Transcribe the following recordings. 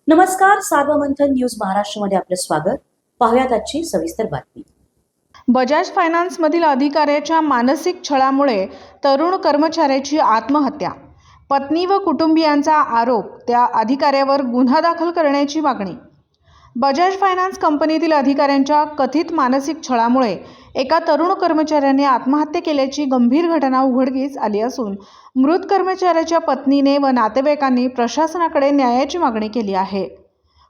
नमस्कार, सार्वमंथन न्यूज महाराष्ट्रमध्ये आपलं स्वागत. पाहुयात आजची सविस्तर बातमी. बजाज फायनान्समधील अधिकाऱ्याच्या मानसिक छळामुळे तरुण कर्मचाऱ्याची आत्महत्या. पत्नी व कुटुंबियांचा आरोप, त्या अधिकाऱ्यावर गुन्हा दाखल करण्याची मागणी. बजाज फायनान्स कंपनीतील अधिकाऱ्यांच्या कथित मानसिक छळामुळे एका तरुण कर्मचाऱ्याने आत्महत्या केल्याची गंभीर घटना उघडकीस आली असून मृत कर्मचाऱ्याच्या पत्नीने व नातेवाईकांनी प्रशासनाकडे न्यायाची मागणी केली आहे.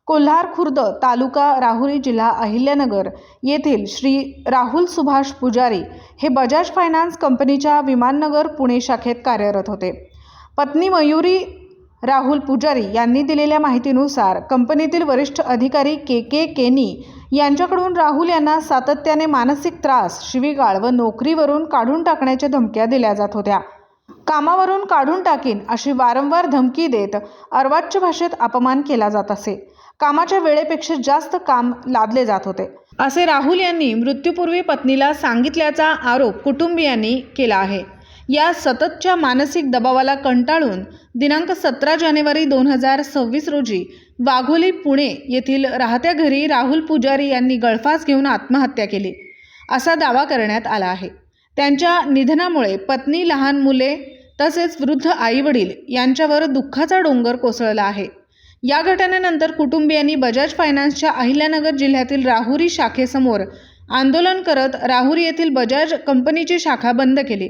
कोल्हार खुर्द तालुका राहुरी जिल्हा अहिल्यानगर येथील श्री राहुल सुभाष पुजारी हे बजाज फायनान्स कंपनीच्या विमाननगर पुणे शाखेत कार्यरत होते. पत्नी मयुरी राहुल पुजारी यांनी दिलेल्या माहितीनुसार कंपनीतील वरिष्ठ अधिकारी के केनी यांच्याकडून राहुल यांना सातत्याने मानसिक त्रास, शिवीगाळ व नोकरीवरून काढून टाकण्याच्या धमक्या दिल्या जात होत्या. कामावरून काढून टाकीन अशी वारंवार धमकी देत अर्वाच्य भाषेत अपमान केला जात असे. कामाच्या वेळेपेक्षा जास्त काम लादले जात होते, असे राहुल यांनी मृत्यूपूर्वी पत्नीला सांगितल्याचा आरोप कुटुंबियांनी केला आहे. या सततच्या मानसिक दबावाला कंटाळून दिनांक 17 जानेवारी 2026 रोजी वाघोली पुणे येथील राहत्या घरी राहुल पुजारी यांनी गळफास घेऊन आत्महत्या केली असा दावा करण्यात आला आहे. त्यांच्या निधनामुळे पत्नी, लहान मुले तसेच वृद्ध आईवडील यांच्यावर दुःखाचा डोंगर कोसळला आहे. या घटनेनंतर कुटुंबियांनी बजाज फायनान्सच्या अहिल्यानगर जिल्ह्यातील राहुरी शाखेसमोर आंदोलन करत राहुरी येथील बजाज कंपनीची शाखा बंद केली.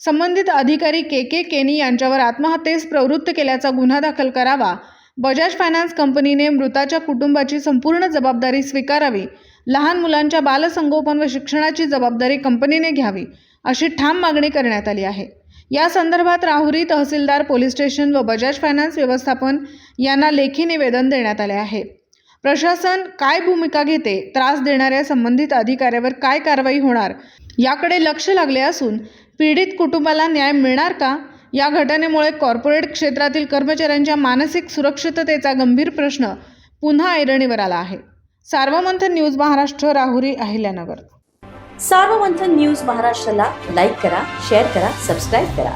संबंधित अधिकारी के केनी यांच्यावर आत्महत्येस प्रवृत्त केल्याचा गुन्हा दाखल करावा. बजाज फायनान्स कंपनीने मृताच्या कुटुंबाची संपूर्ण जबाबदारी स्वीकारावी. लहान मुलांच्या बालसंगोपन व शिक्षणाची जबाबदारी कंपनीने घ्यावी अशी ठाम मागणी करण्यात आली आहे. या संदर्भात राहुरी तहसीलदार, पोलीस स्टेशन व बजाज फायनान्स व्यवस्थापन यांना लेखी निवेदन देण्यात आले आहे. प्रशासन काय भूमिका घेते, त्रास देणाऱ्या संबंधित अधिकाऱ्यावर काय कारवाई होणार याकडे लक्ष लागले असून पीडित कुटुंबाला न्याय मिळणार का? या घटनेमुळे कॉर्पोरेट क्षेत्रातील कर्मचाऱ्यांच्या मानसिक सुरक्षिततेचा गंभीर प्रश्न पुन्हा ऐरणीवर आला आहे. सार्वमंथन न्यूज महाराष्ट्र, राहुरी, अहिल्यानगर. सार्वमंथन न्यूज महाराष्ट्राला लाईक करा, शेअर करा, सबस्क्राईब करा.